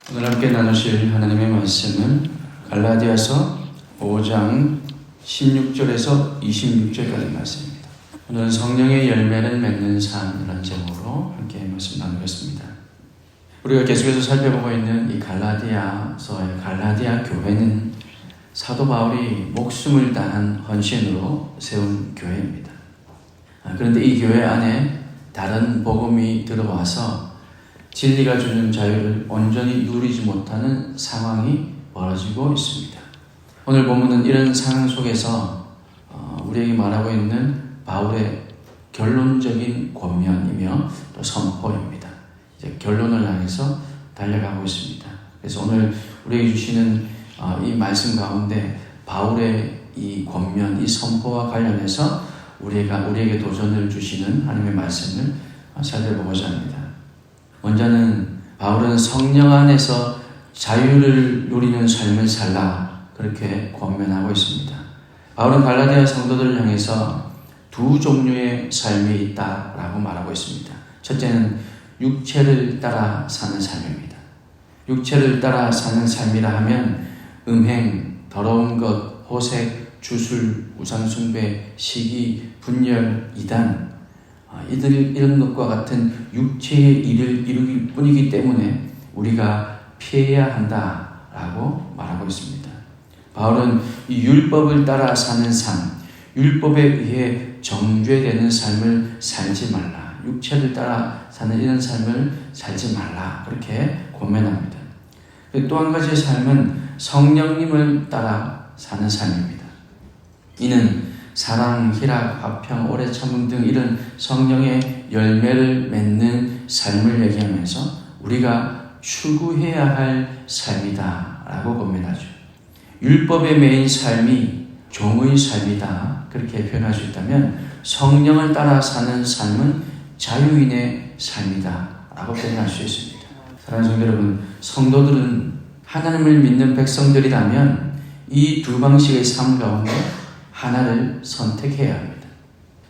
오늘 함께 나누실 하나님의 말씀은 갈라디아서 5장 16절에서 26절까지 말씀입니다. 오늘은 성령의 열매를 맺는 삶이라는 제목으로 함께 말씀 나누겠습니다. 우리가 계속해서 살펴보고 있는 이 갈라디아서의 갈라디아 교회는 사도 바울이 목숨을 다한 헌신으로 세운 교회입니다. 그런데 이 교회 안에 다른 복음이 들어와서 진리가 주는 자유를 온전히 누리지 못하는 상황이 벌어지고 있습니다. 오늘 본문은 이런 상황 속에서 우리에게 말하고 있는 바울의 결론적인 권면이며 또 선포입니다. 이제 결론을 향해서 달려가고 있습니다. 그래서 오늘 우리에게 주시는 이 말씀 가운데 바울의 이 권면, 이 선포와 관련해서 우리에게 도전을 주시는 하나님의 말씀을 살펴보고자 합니다. 먼저는 바울은 성령 안에서 자유를 누리는 삶을 살라 그렇게 권면하고 있습니다. 바울은 갈라디아 성도들을 향해서 두 종류의 삶이 있다라고 말하고 있습니다. 첫째는 육체를 따라 사는 삶입니다. 육체를 따라 사는 삶이라 하면 음행, 더러운 것, 호색, 주술, 우상숭배, 시기, 분열, 이단 이런 것과 같은 육체의 일을 이루길 뿐이기 때문에 우리가 피해야 한다라고 말하고 있습니다. 바울은 이 율법을 따라 사는 삶, 율법에 의해 정죄되는 삶을 살지 말라. 육체를 따라 사는 이런 삶을 살지 말라. 그렇게 권면합니다. 또 한 가지의 삶은 성령님을 따라 사는 삶입니다. 이는 사랑, 희락, 화평, 오래 참음 등 이런 성령의 열매를 맺는 삶을 얘기하면서 우리가 추구해야 할 삶이다 라고 권면하죠. 율법에 매인 삶이 종의 삶이다 그렇게 표현할 수 있다면 성령을 따라 사는 삶은 자유인의 삶이다 라고 표현할 수 있습니다. 사랑하는 성도 여러분, 성도들은 하나님을 믿는 백성들이라면 이 두 방식의 삶 가운데 하나를 선택해야 합니다.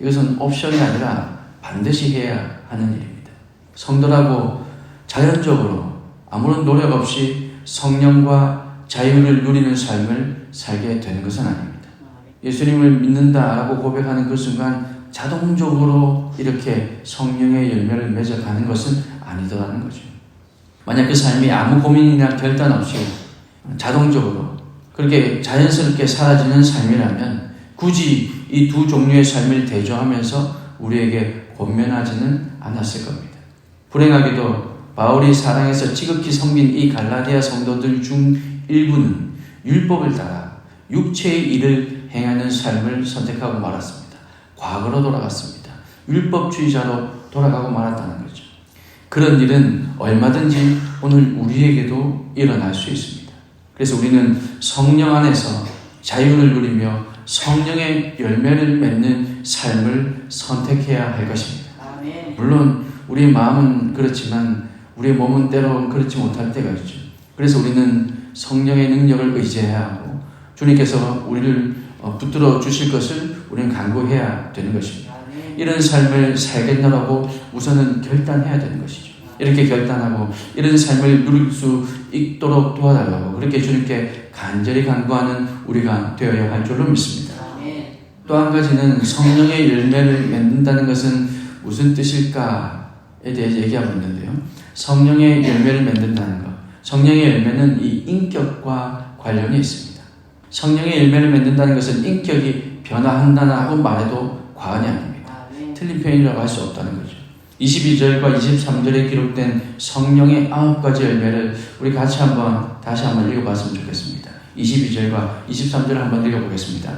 이것은 옵션이 아니라 반드시 해야 하는 일입니다. 성도라고 자연적으로 아무런 노력 없이 성령과 자유를 누리는 삶을 살게 되는 것은 아닙니다. 예수님을 믿는다라고 고백하는 그 순간 자동적으로 이렇게 성령의 열매를 맺어가는 것은 아니더라는 거죠. 만약 그 삶이 아무 고민이나 결단 없이 자동적으로 그렇게 자연스럽게 사라지는 삶이라면 굳이 이 두 종류의 삶을 대조하면서 우리에게 권면하지는 않았을 겁니다. 불행하게도 바울이 사랑해서 지극히 섬긴 이 갈라디아 성도들 중 일부는 율법을 따라 육체의 일을 행하는 삶을 선택하고 말았습니다. 과거로 돌아갔습니다. 율법주의자로 돌아가고 말았다는 거죠. 그런 일은 얼마든지 오늘 우리에게도 일어날 수 있습니다. 그래서 우리는 성령 안에서 자유를 누리며 성령의 열매를 맺는 삶을 선택해야 할 것입니다. 물론 우리의 마음은 그렇지만 우리의 몸은 때로는 그렇지 못할 때가 있죠. 그래서 우리는 성령의 능력을 의지해야 하고 주님께서 우리를 붙들어 주실 것을 우리는 간구해야 되는 것입니다. 이런 삶을 살겠노라고 우선은 결단해야 되는 것이죠. 이렇게 결단하고 이런 삶을 누릴 수 있도록 도와달라고 그렇게 주님께 간절히 간구하는 우리가 되어야 할 줄로 믿습니다. 또 한 가지는 성령의 열매를 맺는다는 것은 무슨 뜻일까에 대해서 얘기하고 있는데요. 성령의 열매를 맺는다는 것. 성령의 열매는 이 인격과 관련이 있습니다. 성령의 열매를 맺는다는 것은 인격이 변화한다고 말해도 과언이 아닙니다. 틀린 표현이라고 할 수 없다는 거죠. 22절과 23절에 기록된 성령의 9가지 열매를 우리 다시 한번 읽어봤으면 좋겠습니다. 22절과 23절을 한번 읽어보겠습니다.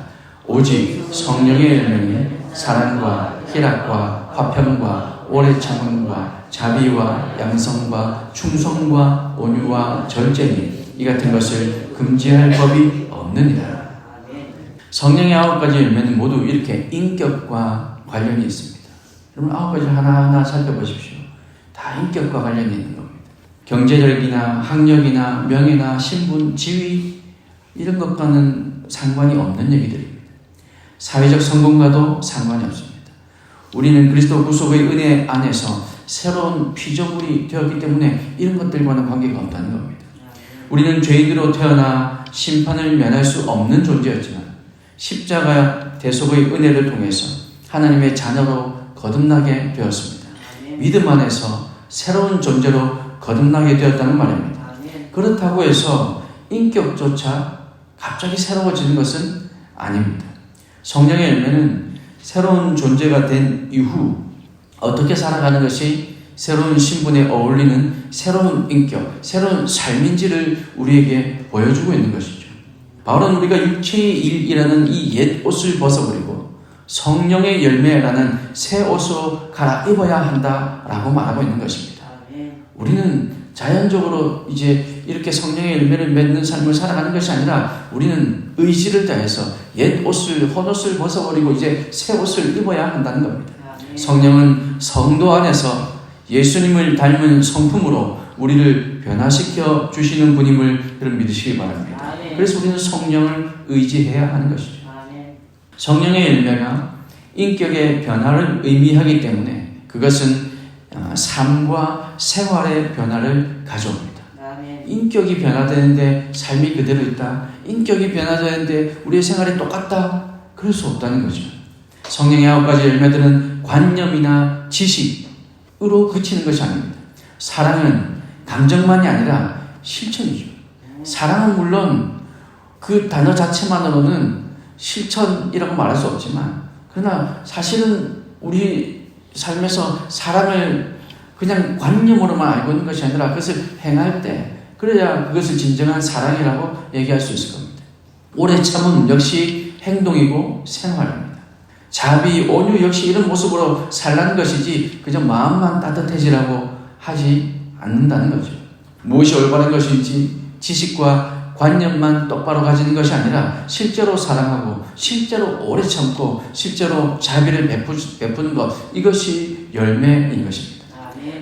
오직 성령의 열매는 사랑과 희락과 화평과 오래 참음과 자비와 양성과 충성과 온유와 절제니 이 같은 것을 금지할 법이 없느니라. 성령의 9가지 열매는 모두 이렇게 인격과 관련이 있습니다. 여러분 9가지 하나하나 살펴보십시오. 다 인격과 관련이 있는 겁니다. 경제력이나 학력이나 명예나 신분, 지위 이런 것과는 상관이 없는 얘기들입니다. 사회적 성공과도 상관이 없습니다. 우리는 그리스도 구속의 은혜 안에서 새로운 피조물이 되었기 때문에 이런 것들과는 관계가 없다는 겁니다. 우리는 죄인으로 태어나 심판을 면할 수 없는 존재였지만 십자가 대속의 은혜를 통해서 하나님의 자녀로 거듭나게 되었습니다. 믿음 안에서 새로운 존재로 거듭나게 되었다는 말입니다. 그렇다고 해서 인격조차 갑자기 새로워지는 것은 아닙니다. 성령의 열매는 새로운 존재가 된 이후 어떻게 살아가는 것이 새로운 신분에 어울리는 새로운 인격, 새로운 삶인지를 우리에게 보여주고 있는 것이죠. 바울은 우리가 육체의 일이라는 이 옛 옷을 벗어버리고 성령의 열매라는 새 옷으로 갈아입어야 한다라고 말하고 있는 것입니다. 우리는 자연적으로 이제 이렇게 성령의 열매를 맺는 삶을 살아가는 것이 아니라 우리는 의지를 다해서 옛 옷을, 헛옷을 벗어버리고 이제 새 옷을 입어야 한다는 겁니다. 성령은 성도 안에서 예수님을 닮은 성품으로 우리를 변화시켜 주시는 분임을 여러분 믿으시기 바랍니다. 그래서 우리는 성령을 의지해야 하는 것이죠. 성령의 열매가 인격의 변화를 의미하기 때문에 그것은 삶과 생활의 변화를 가져옵니다. 인격이 변화되는데 삶이 그대로 있다. 인격이 변화되는데 우리의 생활이 똑같다. 그럴 수 없다는 거죠. 성령의 9가지 열매들은 관념이나 지식으로 그치는 것이 아닙니다. 사랑은 감정만이 아니라 실천이죠. 사랑은 물론 그 단어 자체만으로는 실천이라고 말할 수 없지만 그러나 사실은 우리 삶에서 사랑을 그냥 관념으로만 알고 있는 것이 아니라 그것을 행할 때 그래야 그것을 진정한 사랑이라고 얘기할 수 있을 겁니다. 오래 참음 역시 행동이고 생활입니다. 자비, 온유 역시 이런 모습으로 살라는 것이지 그저 마음만 따뜻해지라고 하지 않는다는 거죠. 무엇이 올바른 것인지 지식과 관념만 똑바로 가지는 것이 아니라 실제로 사랑하고 실제로 오래 참고 실제로 자비를 베푸는 것, 이것이 열매인 것입니다.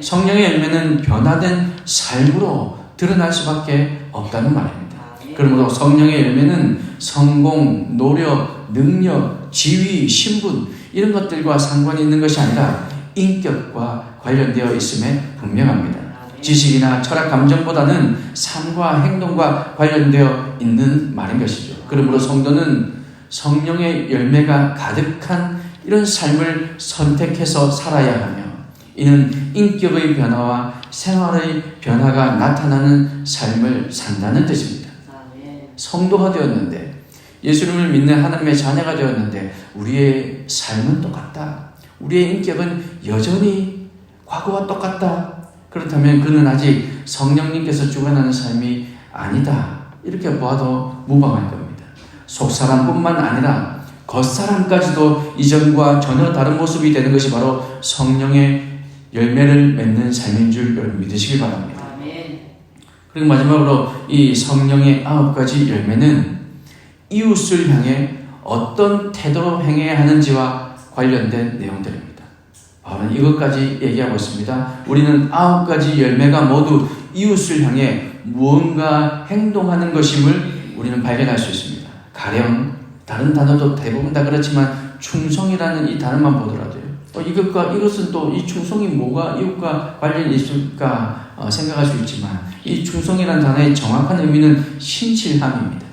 성령의 열매는 변화된 삶으로 드러날 수밖에 없다는 말입니다. 그러므로 성령의 열매는 성공, 노력, 능력, 지위, 신분 이런 것들과 상관이 있는 것이 아니라 인격과 관련되어 있음에 분명합니다. 지식이나 철학, 감정보다는 삶과 행동과 관련되어 있는 말인 것이죠. 그러므로 성도는 성령의 열매가 가득한 이런 삶을 선택해서 살아야 하며 이는 인격의 변화와 생활의 변화가 나타나는 삶을 산다는 뜻입니다. 성도가 되었는데 예수님을 믿는 하나님의 자녀가 되었는데 우리의 삶은 똑같다. 우리의 인격은 여전히 과거와 똑같다. 그렇다면 그는 아직 성령님께서 주관하는 삶이 아니다. 이렇게 보아도 무방할 겁니다. 속사람뿐만 아니라 겉사람까지도 이전과 전혀 다른 모습이 되는 것이 바로 성령의 열매를 맺는 삶인 줄 여러분 믿으시기 바랍니다. 그리고 마지막으로 이 성령의 9가지 열매는 이웃을 향해 어떤 태도로 행해야 하는지와 관련된 내용들입니다. 바로 이것까지 얘기하고 있습니다. 우리는 9가지 열매가 모두 이웃을 향해 무언가 행동하는 것임을 우리는 발견할 수 있습니다. 가령 다른 단어도 대부분 다 그렇지만 충성이라는 이 단어만 보더라도요. 이것은 또 이 충성이 뭐가 이웃과 관련이 있을까 생각할 수 있지만 이 충성이라는 단어의 정확한 의미는 신실함입니다.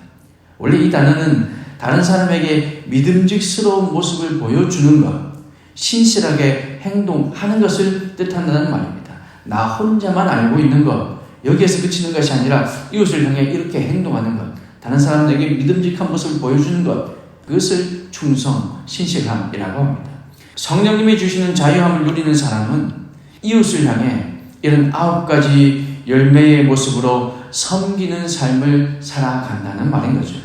원래 이 단어는 다른 사람에게 믿음직스러운 모습을 보여주는 것, 신실하게 행동하는 것을 뜻한다는 말입니다. 나 혼자만 알고 있는 것, 여기에서 그치는 것이 아니라 이웃을 향해 이렇게 행동하는 것, 다른 사람에게 믿음직한 모습을 보여주는 것, 그것을 충성, 신실함이라고 합니다. 성령님이 주시는 자유함을 누리는 사람은 이웃을 향해 이런 9가지 열매의 모습으로 섬기는 삶을 살아간다는 말인 거죠.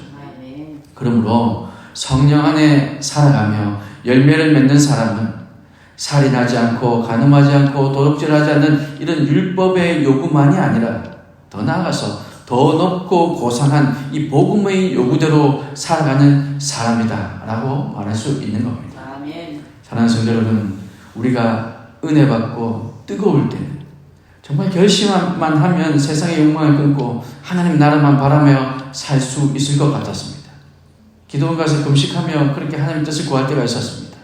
그러므로 성령 안에 살아가며 열매를 맺는 사람은 살인하지 않고 간음하지 않고 도둑질하지 않는 이런 율법의 요구만이 아니라 더 나아가서 더 높고 고상한 이 복음의 요구대로 살아가는 사람이다 라고 말할 수 있는 겁니다. 사랑하는 성도 여러분, 우리가 은혜 받고 뜨거울 때는 정말 결심만 하면 세상의 욕망을 끊고 하나님 나라만 바라며 살 수 있을 것 같았습니다. 기도원 가서 금식하며 그렇게 하나님 뜻을 구할 때가 있었습니다.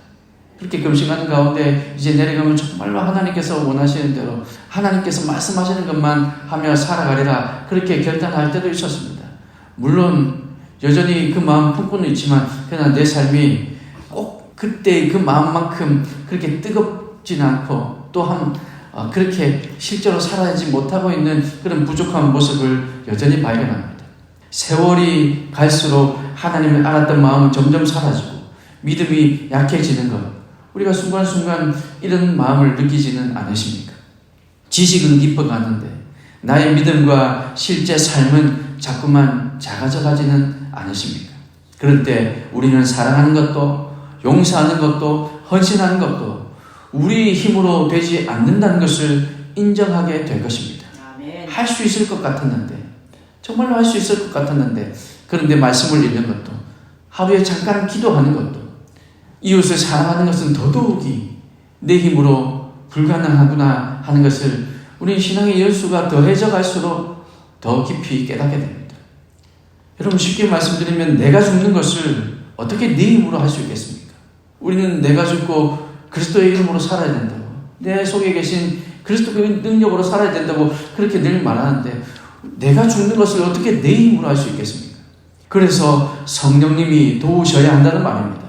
그렇게 금식하는 가운데 이제 내려가면 정말로 하나님께서 원하시는 대로 하나님께서 말씀하시는 것만 하며 살아가리라 그렇게 결단할 때도 있었습니다. 물론 여전히 그 마음 품고는 있지만 그러나 내 삶이 꼭 그때의 그 마음만큼 그렇게 뜨겁진 않고 또한 그렇게 실제로 살아야지 못하고 있는 그런 부족한 모습을 여전히 발견합니다. 세월이 갈수록 하나님을 알았던 마음은 점점 사라지고 믿음이 약해지는 것, 우리가 순간순간 이런 마음을 느끼지는 않으십니까? 지식은 깊어가는데 나의 믿음과 실제 삶은 자꾸만 작아져 가지는 않으십니까? 그럴 때 우리는 사랑하는 것도 용서하는 것도 헌신하는 것도 우리 힘으로 되지 않는다는 것을 인정하게 될 것입니다. 할 수 있을 것 같았는데, 정말로 할 수 있을 것 같았는데, 그런데 말씀을 읽는 것도, 하루에 잠깐 기도하는 것도, 이웃을 사랑하는 것은 더더욱이 내 힘으로 불가능하구나 하는 것을 우리 신앙의 연수가 더해져 갈수록 더 깊이 깨닫게 됩니다. 여러분, 쉽게 말씀드리면 내가 죽는 것을 어떻게 내 힘으로 할 수 있겠습니까? 우리는 내가 죽고 그리스도의 이름으로 살아야 된다고, 내 속에 계신 그리스도의 능력으로 살아야 된다고 그렇게 늘 말하는데 내가 죽는 것을 어떻게 내 힘으로 할 수 있겠습니까? 그래서 성령님이 도우셔야 한다는 말입니다.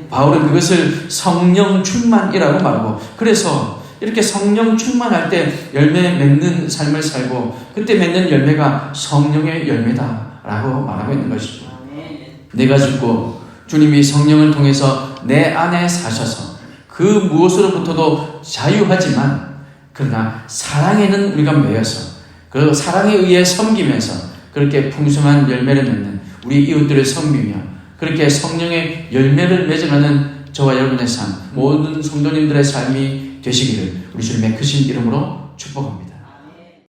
바울은 그것을 성령 충만이라고 말하고, 그래서 이렇게 성령 충만할 때 열매 맺는 삶을 살고 그때 맺는 열매가 성령의 열매다라고 말하고 있는 것이죠. 내가 죽고 주님이 성령을 통해서 내 안에 사셔서 그 무엇으로부터도 자유하지만 그러나 사랑에는 우리가 매여서 그 사랑에 의해 섬기면서 그렇게 풍성한 열매를 맺는 우리 이웃들을 섬기며 그렇게 성령의 열매를 맺어가는 저와 여러분의 삶, 모든 성도님들의 삶이 되시기를 우리 주님의 크신 이름으로 축복합니다.